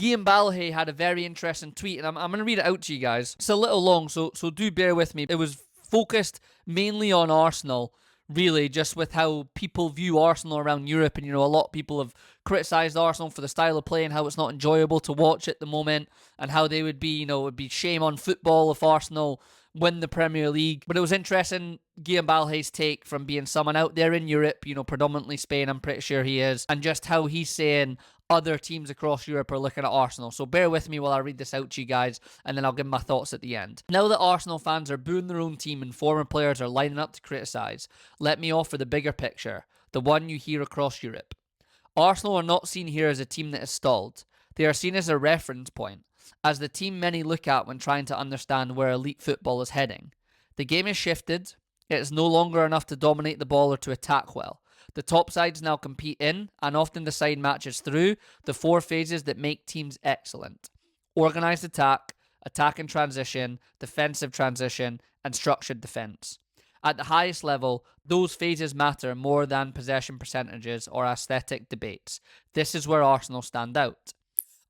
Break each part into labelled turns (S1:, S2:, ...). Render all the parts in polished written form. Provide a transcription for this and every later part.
S1: Guillem Balague had a very interesting tweet, and I'm going to read it out to you guys. It's a little long, so do bear with me. It was focused mainly on Arsenal, really, just with how people view Arsenal around Europe. And, a lot of people have criticised Arsenal for the style of play and how it's not enjoyable to watch at the moment, and how they would be, it would be shame on football if Arsenal win the Premier League. But it was interesting, Guillem Balagué's take from being someone out there in Europe, predominantly Spain, I'm pretty sure he is, and just how he's saying other teams across Europe are looking at Arsenal. So bear with me while I read this out to you guys, and then I'll give my thoughts at the end. Now that Arsenal fans are booing their own team and former players are lining up to criticise, let me offer the bigger picture, the one you hear across Europe. Arsenal are not seen here as a team that is stalled. They are seen as a reference point, as the team many look at when trying to understand where elite football is heading. The game has shifted. It is no longer enough to dominate the ball or to attack well. The top sides now compete in, and often decide matches through, the 4 phases that make teams excellent. Organised attack, attack and transition, defensive transition, and structured defence. At the highest level, those phases matter more than possession percentages or aesthetic debates. This is where Arsenal stand out.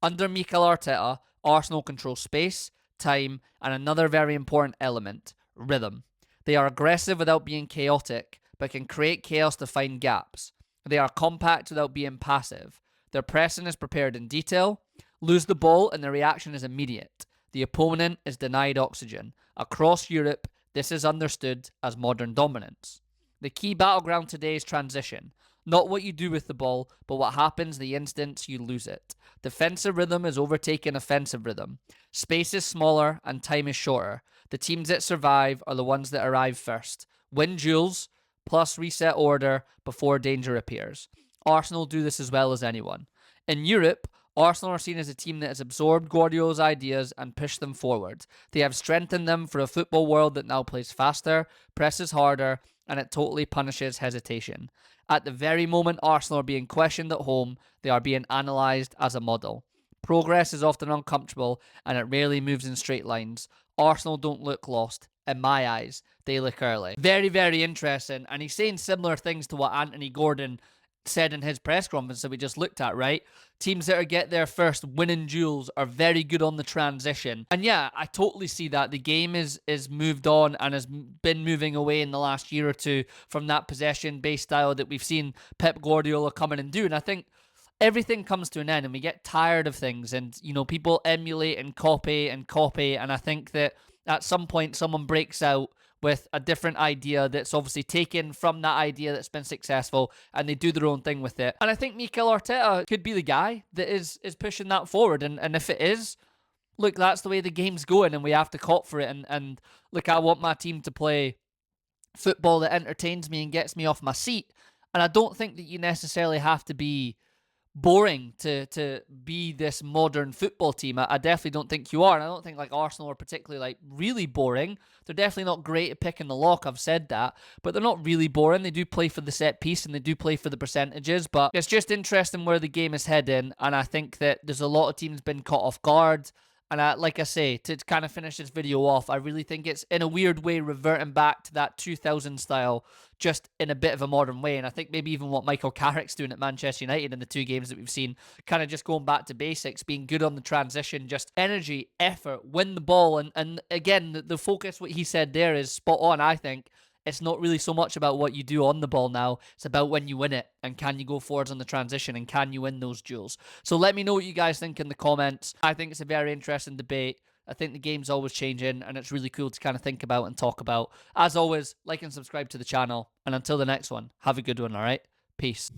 S1: Under Mikel Arteta, Arsenal control space, time, and another very important element, rhythm. They are aggressive without being chaotic, but can create chaos to find gaps. They are compact without being passive. Their pressing is prepared in detail. Lose the ball and the reaction is immediate. The opponent is denied oxygen. Across Europe, this is understood as modern dominance. The key battleground today is transition. Not what you do with the ball, but what happens the instant you lose it. Defensive rhythm is overtaking offensive rhythm. Space is smaller and time is shorter. The teams that survive are the ones that arrive first. Win duels, plus reset order before danger appears. Arsenal do this as well as anyone. In Europe, Arsenal are seen as a team that has absorbed Guardiola's ideas and pushed them forward. They have strengthened them for a football world that now plays faster, presses harder, and it totally punishes hesitation. At the very moment Arsenal are being questioned at home, they are being analysed as a model. Progress is often uncomfortable, and it rarely moves in straight lines. Arsenal don't look lost. In my eyes, they look early. Very, very interesting. And he's saying similar things to what Anthony Gordon said in his press conference that we just looked at, right? Teams that get there first, winning duels, are very good on the transition. And yeah, I totally see that. The game is moved on and has been moving away in the last year or two from that possession-based style that we've seen Pep Guardiola come in and do. And I think everything comes to an end and we get tired of things, and people emulate and copy, and I think that at some point someone breaks out with a different idea that's obviously taken from that idea that's been successful, and they do their own thing with it. And I think Mikel Arteta could be the guy that is pushing that forward, and if it is, look, that's the way the game's going, and we have to cop for it, and look, I want my team to play football that entertains me and gets me off my seat, and I don't think that you necessarily have to be boring to be this modern football team. I definitely don't think you are, and I don't think Arsenal are particularly really boring. They're definitely not great at picking the lock, I've said that, but they're not really boring. They do play for the set piece and they do play for the percentages, but it's just interesting where the game is heading, and I think that there's a lot of teams been caught off guard. And like I say, to kind of finish this video off, I really think it's in a weird way reverting back to that 2000 style, just in a bit of a modern way. And I think maybe even what Michael Carrick's doing at Manchester United in the 2 games that we've seen, kind of just going back to basics, being good on the transition, just energy, effort, win the ball. And again, the focus, what he said there is spot on, I think. It's not really so much about what you do on the ball now. It's about when you win it, and can you go forwards on the transition, and can you win those duels. So let me know what you guys think in the comments. I think it's a very interesting debate. I think the game's always changing, and it's really cool to kind of think about and talk about. As always, like and subscribe to the channel. And until the next one, have a good one, all right? Peace.